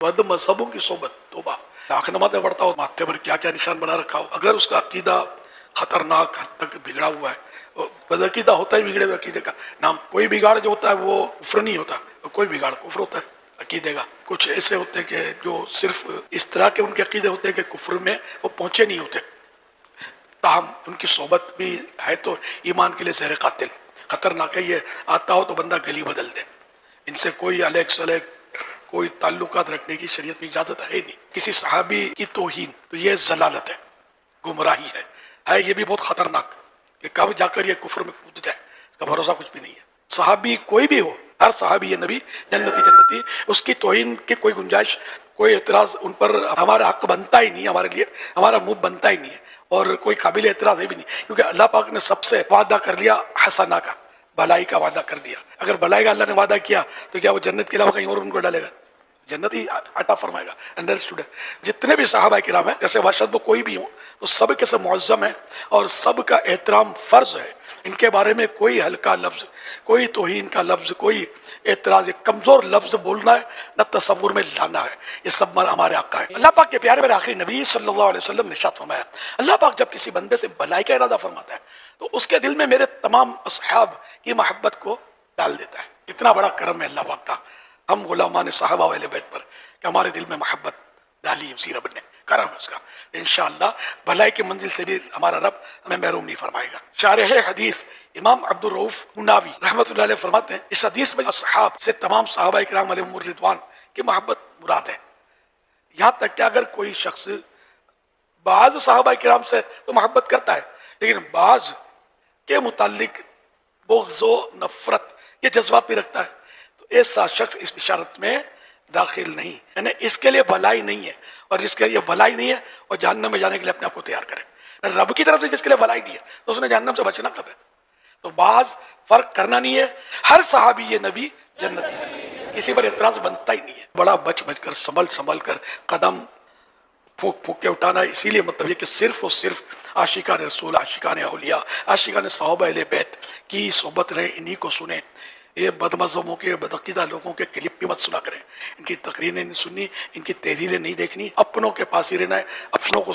بد مذہبوں کی صحبت، توبہ. آخر نماز میں پڑھتا ہو ماتھے پر کیا کیا نشان بنا رکھا ہو، اگر اس کا عقیدہ خطرناک حد تک بگڑا ہوا ہے. بدعقیدہ ہوتا ہے بگڑے ہوئے عقیدے کا نام. کوئی بگاڑ جو ہوتا ہے وہ کفر نہیں ہوتا، کوئی بگاڑ کفر ہوتا ہے عقیدے کا. کچھ ایسے ہوتے ہیں کہ جو صرف اس طرح کے ان کے عقیدے ہوتے ہیں کہ کفر میں وہ پہنچے نہیں ہوتے، تاہم ان کی صحبت بھی ہے تو ایمان کے لیے زہر قاتل، خطرناک ہے. یہ آتا ہو تو بندہ گلی بدل دے. ان سے کوئی علیق سلیق، کوئی تعلقات رکھنے کی شریعت میں اجازت ہے نہیں. کسی صحابی کی توہین تو یہ ضلالت ہے، گمراہی ہے یہ بھی بہت خطرناک کہ کب جا کر یہ کفر میں کود جائے، اس کا بھروسہ کچھ بھی نہیں ہے. صحابی کوئی بھی ہو، ہر صحابی یہ نبی جنتی، اس کی توہین کی کوئی گنجائش، کوئی اعتراض ان پر ہمارا حق بنتا ہی نہیں، ہمارے لیے ہمارا منہ بنتا ہی نہیں ہے، اور کوئی قابل اعتراض ہے بھی نہیں. کیونکہ اللہ پاک نے سب سے وعدہ کر لیا حسنہ کا، بھلائی کا وعدہ کر دیا. اگر بھلائی کا اللہ نے وعدہ کیا تو کیا وہ جنت کے علاوہ کہیں اور ان کو ڈالے گا؟ جنت ہی عطا فرمائے گا. انڈرسٹوڈ ہے. جتنے بھی صحابہ کرام ہیں، جیسے واشد وہ کوئی بھی ہوں، وہ سب کے سب معظم ہیں اور سب کا احترام فرض ہے. ان کے بارے میں کوئی ہلکا لفظ، کوئی توہین کا لفظ، کوئی اعتراض، کمزور لفظ بولنا ہے نہ تصور میں لانا ہے. یہ سب ہمارے آقا ہے. اللہ پاک کے پیارے میرے آخری نبی صلی اللہ علیہ وسلم نے ارشاد فرمایا، اللہ پاک جب کسی بندے سے بھلائی کا ارادہ فرماتا ہے تو اس کے دل میں میرے تمام اصحاب کی محبت کو ڈال دیتا ہے. اتنا بڑا کرم ہے اللہ پاک کا ہم غلامان صحابہ والے بیت پر کہ ہمارے دل میں محبت ڈالی اسی رب نے. کرم ہے اس کا. انشاءاللہ بھلائی کی منزل سے بھی ہمارا رب ہمیں محروم نہیں فرمائے گا. شارح حدیث امام عبد الرؤوف مناوی رحمۃ اللہ علیہ فرماتے ہیں، اس حدیث میں اصحاب سے تمام صحابہ کرام علیہم الرضوان کی محبت مراد ہے. یہاں تک کہ اگر کوئی شخص بعض صحابہ کرام سے تو محبت کرتا ہے لیکن بعض کے متعلق بغض و نفرت یہ جذبات بھی رکھتا ہے تو ایسا شخص اس بشارت میں داخل نہیں. یعنی اس کے لیے بھلائی نہیں ہے، اور جس کے لیے بھلائی نہیں ہے اور جہنم میں جانے کے لیے اپنے آپ کو تیار کرے. رب کی طرف سے جس کے لیے بھلائی نہیں ہے تو اس نے جہنم سے بچنا کب ہے؟ تو بعض فرق کرنا نہیں ہے. ہر صحابی یہ نبی جنتی، کسی پر اعتراض بنتا ہی نہیں ہے. بڑا بچ بچ کر سنبھل کر قدم پھونک پھونک کے اٹھانا ہے. اسی لیے مطلب یہ کہ صرف اور صرف عاشقان رسول، عاشقان اولیاء، عاشقان صحابہ اہل بیت کی صحبت رہے، انہی کو سنیں. یہ بد مذہبوں کے، بدعقیدہ لوگوں کے کلپ بھی مت سنا کریں. ان کی تقریریں نہیں سننی، ان کی تحریریں نہیں دیکھنی. اپنوں کے پاس ہی رہنا ہے، اپنوں کو